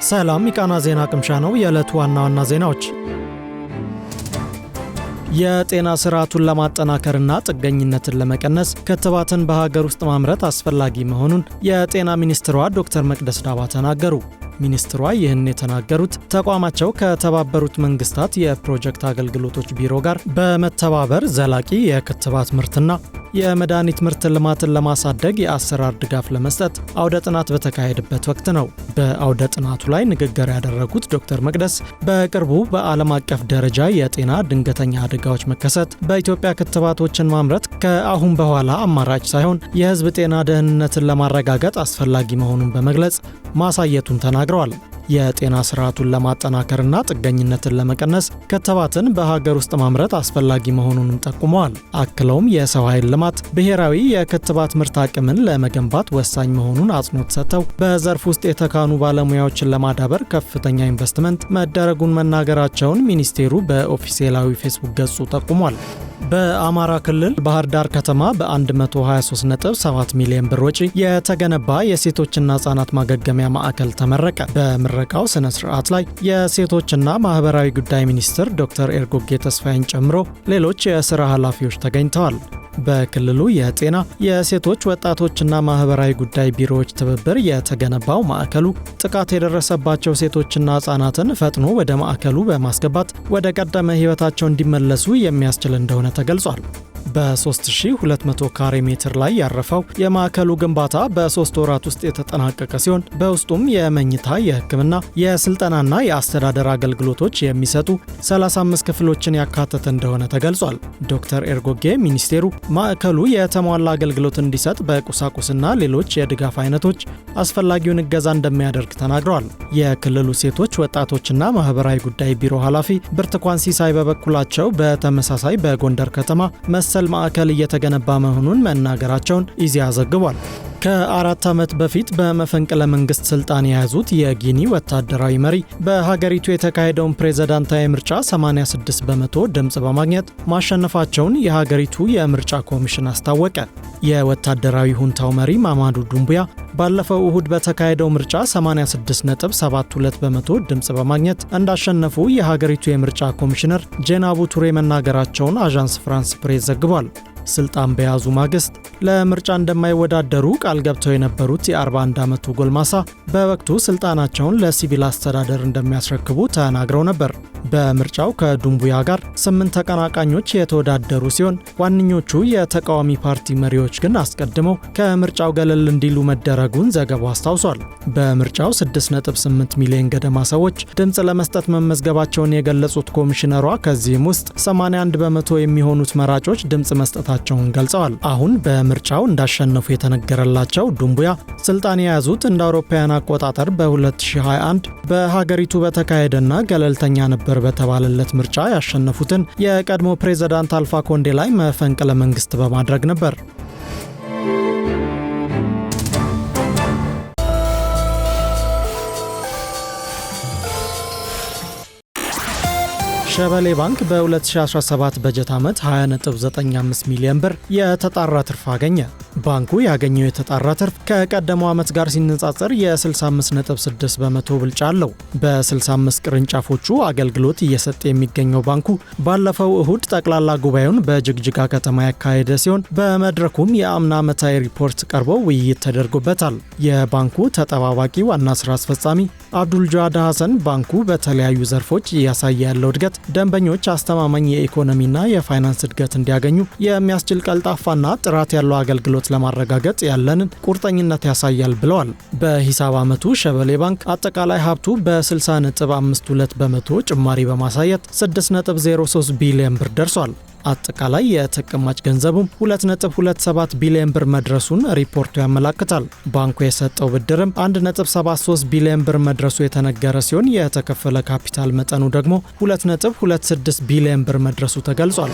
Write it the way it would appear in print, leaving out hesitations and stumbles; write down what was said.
ሰላም የቃና ዜና ቅምሻ ነው። የዕለቱ ዋና ዋና ዜናዎች የጤና ስርዓቱን ለማጠናከርና ጥገኝነትን ለመቀነስ ክትባትን በሀገር ውስጥ ማምረት አስፈላጊ መሆኑን የጤና ሚኒስትሯ ዶክተር መቅደስ ዳባ ተናገሩ። ሚኒስትሯ ይህን የተናገሩት ተቋማቸው ከተባበሩት መንግስታት የፕሮጀክት አገልግሎቶች ቢሮ ጋር በመተባበር ዘላቂ የክትባት ምርትና የመድኃኒት ምርት ልማትን ለማሳደግ የአሰራር ድጋፍ ለመስጠት አውደ ጥናት በተካሄደበት ወቅት ነው። በአውደ ጥናቱ ላይ ንግግር ያደረጉት ዶክተር መቅደስ በቅርቡ በዓለም አቀፍ ደረጃ የጤና ድንገተኛ አደጋዎች መከሰት በኢትዮጵያ ክትባቶችን ማምረት ከአሁን በኋላ አማራጭ ሳይሆን የሕዝብ ጤና ደህንነትን ለማረጋገጥ አስፈላጊ መሆኑን በመግለጽ ማሳየቱን ተናግረዋል። የጤና ስርዓቱን ለማጠናከርና ጥገኝነትን ለመቀነስ ክትባትን በሀገር ውስጥ ማምረት አስፈላጊ መሆኑንም ጠቁመዋል። አክለውም የሰው ኃይል ልማት ብሔራዊ የክትባት ምርት አቅምን ለመገንባት ወሳኝ መሆኑን አጽንኦት ሰጥተው በዘርፍ ውስጥ የተካኑ ባለሙያዎችን ለማዳበር ከፍተኛ ኢንቨስትመንት መደረጉን መናገራቸውን ሚኒስቴሩ በኦፊሴላዊ ፌስቡክ ገጹ ጠቁሟል። በአማራ ክልል ባህር ዳር ከተማ በ123.7 ሚሊዮን ብር ወጪ የተገነባ የሴቶችና ህጻናት ማገገሚያ ማዕከል ተመረቀ። በምረቃው ስነ ስርዓት ላይ የሴቶችና ማህበራዊ ጉዳይ ሚኒስትር ዶክተር ኤርጎጌ ተስፋዬን ጨምሮ ሌሎች የሥራ ኃላፊዎች ተገኝተዋል። በክልሉ የጤና የሴቶች ወጣቶችና ማህበራዊ ጉዳይ ቢሮዎች ትብብር የተገነባው ማዕከሉ ጥቃት የደረሰባቸው ሴቶችና ህጻናትን ፈጥኖ ወደ ማዕከሉ በማስገባት ወደ ቀደመ ህይወታቸው እንዲመለሱ የሚያስችል እንደሆነ ተገልጿል። በ3200 ካሬ ሜትር ላይ ያረፈው የማዕከሉ ግንባታ በ3 ወራት ውስጥ የተጠናቀቀ ሲሆን በውስጡም የመኝታ፣ የህክምና፣ የስልጠናና የአስተዳደር አገልግሎቶች የሚሰጡ 35 ክፍሎችን ያካተተ እንደሆነ ተገልጿል። ዶክተር ኤርጎጌ ሚኒስቴሩ ማዕከሉ የተሟላ አገልግሎት እንዲሰጥ በቁሳቁስና ሌሎች የድጋፍ አይነቶች አስፈላጊውን እገዛ እንደሚያደርግ ተናግረዋል። የክልሉ ሴቶች ወጣቶችና ማህበራዊ ጉዳይ ቢሮ ኃላፊ ብርቱካን ሲሳይ በበኩላቸው በተመሳሳይ በጎንደር ከተማ መሰል ማዕከል እየተገነባ መሆኑን መናገራቸውን ኢዜአ ዘግቧል። ከ4 ዓመት በፊት በመፈንቅለ መንግስት ስልጣን የያዙት የጊኒ ወታደራዊ መሪ በሀገሪቱ የተካሄደውን ፕሬዝዳንታዊ ምርጫ 86 በመቶ ድምፅ በማግኘት ማሸነፋቸውን የሀገሪቱ የምርጫ ኮሚሽን አስታወቀ። የወታደራዊ ሁንታው መሪ ማማዱ ዱምቡያ ባለፈው እሁድ በተካሄደው ምርጫ 86.72 በመቶ ድምፅ በማግኘት እንዳሸነፉ የሀገሪቱ የምርጫ ኮሚሽነር ጄናቡ ቱሬ መናገራቸውን አዣንስ ፍራንስ ፕሬስ ዘግቧል። ስልጣን በያዙ ማግስት ለምርጫ እንደማይወዳደሩ ቃል ገብተው የነበሩት የ41 ዓመቱ ጎልማሳ በወቅቱ ስልጣናቸውን ለሲቪል አስተዳደር እንደሚያስረክቡ ተናግረው ነበር። በምርጫው ከዱምቡያ ጋር 8 ተቀናቃኞች የተወዳደሩ ሲሆን ዋነኞቹ የተቃዋሚ ፓርቲ መሪዎች ግን አስቀድመው ከምርጫው ገለል እንዲሉ መደረጉን ዘገባው አስታውሷል። በምርጫው 6.8 ሚሊዮን ገደማ ሰዎች ድምፅ ለመስጠት መመዝገባቸውን የገለጹት ኮሚሽነሯ ከዚህም ውስጥ 81 በመቶ የሚሆኑት መራጮች ድምፅ መስጠታቸውን ገልጸዋል። አሁን በምርጫው እንዳሸነፉ የተነገረላቸው ዱምቡያ ስልጣን የያዙት እንደ አውሮፓውያን አቆጣጠር በ2021 በሀገሪቱ በተካሄደና ገለልተኛ ነበር በተባለለት ምርጫ ያሸነፉትን የቀድሞ ፕሬዝዳንት አልፋ ኮንዴ ላይ መፈንቅለ መንግስት በማድረግ ነበር። ሸበሌ ባንክ በ2017 በጀት ዓመት 20.95 ሚሊዮን ብር የተጣራ ትርፍ አገኘ። ባንኩ ያገኘው የተጣራ ትርፍ ከቀደመው ዓመት ጋር ሲነጻጸር የ65.6 በመቶ ብልጫ አለው። በ65 ቅርንጫፎቹ አገልግሎት እየሰጠ የሚገኘው ባንኩ ባለፈው እሁድ ጠቅላላ ጉባኤውን በጅግጅጋ ከተማ ያካሄደ ሲሆን በመድረኩም የአምና ዓመታዊ ሪፖርት ቀርቦ ውይይት ተደርጎበታል። የባንኩ ተጠባባቂ ዋና ስራ አስፈጻሚ አብዱል ጃዋድ ሐሰን ባንኩ በተለያዩ ዘርፎች እያሳየ ያለው እድገት ደንበኞች አስተማማኝ የኢኮኖሚና የፋይናንስ እድገት እንዲያገኙ የሚያስችል ቀልጣፋና ጥራት ያለው አገልግሎት ለማረጋገጥ ያለንን ቁርጠኝነት ያሳያል ብለዋል። በሂሳብ ዓመቱ ሸበሌ ባንክ አጠቃላይ ሀብቱ በ60.52 በመቶ ጭማሪ በማሳየት 6.03 ቢሊዮን ብር ደርሷል። አጠቃላይ የተቀማጭ ገንዘቡም 2.27 ቢሊዮን ብር መድረሱን ሪፖርቱ ያመላክታል። ባንኩ የሰጠው ብድርም 1.73 ቢሊዮን ብር መድረሱ የተነገረ ሲሆን የተከፈለ ካፒታል መጠኑ ደግሞ 2.26 ቢሊዮን ብር መድረሱ ተገልጿል።